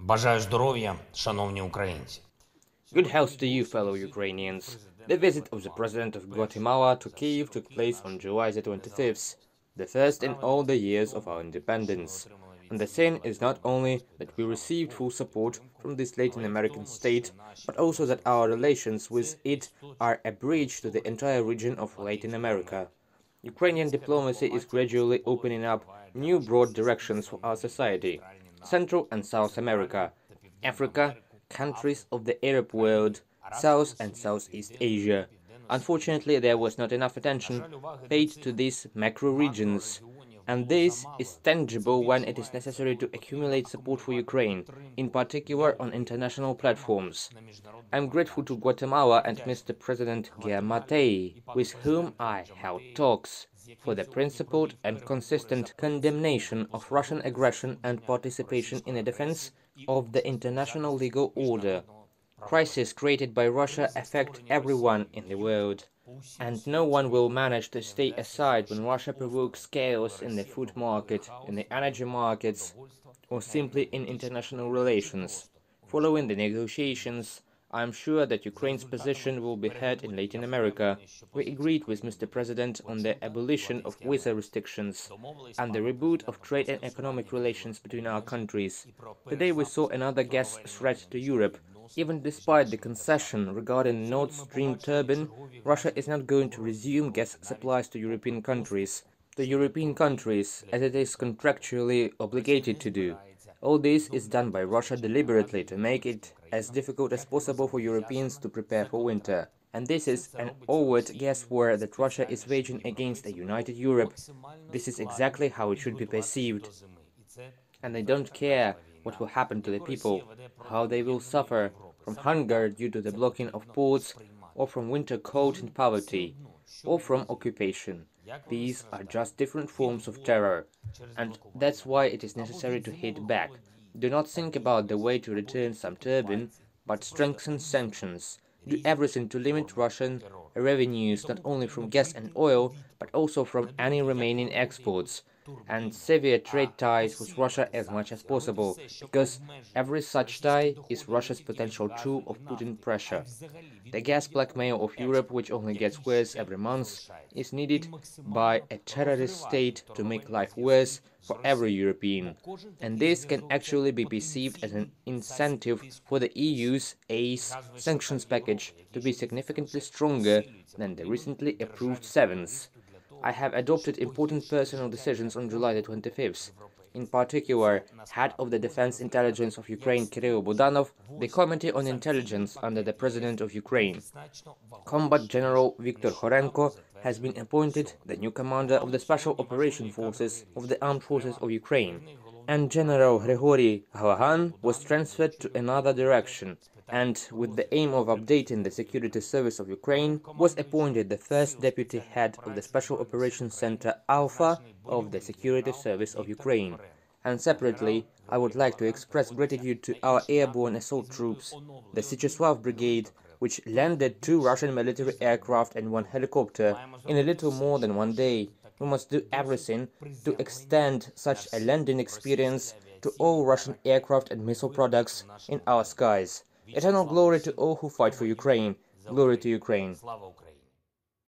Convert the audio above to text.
Бажаю здоров'я, шановні українці. Good health to you, fellow Ukrainians. The visit of the President of Guatemala to Kyiv took place on July the 25th, the first in all the years of our independence. And the saying is not only that we received full support from this Latin American state, but also that our relations with it are a bridge to the entire region of Latin America. Ukrainian diplomacy is gradually opening up new broad directions for our society. Central and South America, Africa, countries of the Arab world, South and Southeast Asia. Unfortunately, there was not enough attention paid to these macro regions, and this is tangible when it is necessary to accumulate support for Ukraine, in particular on international platforms. I am grateful to Guatemala and Mr. President Giammattei, with whom I held talks, for the principled and consistent condemnation of Russian aggression and participation in the defense of the international legal order. Crises created by Russia affect everyone in the world, and no one will manage to stay aside when Russia provokes chaos in the food market, in the energy markets, or simply in international relations. Following the negotiations, I am sure that Ukraine's position will be heard in Latin America. We agreed with Mr. President on the abolition of visa restrictions and the reboot of trade and economic relations between our countries. Today we saw another gas threat to Europe. Even despite the concession regarding Nord Stream turbine, Russia is not going to resume gas supplies to European countries, as it is contractually obligated to do. All this is done by Russia deliberately to make it as difficult as possible for Europeans to prepare for winter. And this is an overt gas war that Russia is waging against a united Europe. This is exactly how it should be perceived. And they don't care what will happen to the people, how they will suffer from hunger due to the blocking of ports, or from winter cold and poverty, or from occupation. These are just different forms of terror, and that's why it is necessary to hit back. Do not think about the way to return some turbine, but strengthen sanctions. Do everything to limit Russian revenues not only from gas and oil, but also from any remaining exports, and sever trade ties with Russia as much as possible, because every such tie is Russia's potential tool of putting pressure. The gas blackmail of Europe, which only gets worse every month, is needed by a terrorist state to make life worse for every European, and this can actually be perceived as an incentive for the EU's ACE sanctions package to be significantly stronger than the recently approved sevens. I have adopted important personal decisions on July the 25th. In particular, head of the Defense Intelligence of Ukraine Kirill Budanov, the Committee on Intelligence under the President of Ukraine. Combat General Viktor Horenko has been appointed the new commander of the Special Operation Forces of the Armed Forces of Ukraine, and General Grigory Halahan was transferred to another direction, and, with the aim of updating the security service of Ukraine, was appointed the first deputy head of the Special Operations Center Alpha of the Security Service of Ukraine. And separately, I would like to express gratitude to our airborne assault troops, the Sicheslav Brigade, which landed 2 Russian military aircraft and 1 helicopter in a little more than 1 day. We must do everything to extend such a landing experience to all Russian aircraft and missile products in our skies. Eternal glory to all who fight for Ukraine. Glory to Ukraine.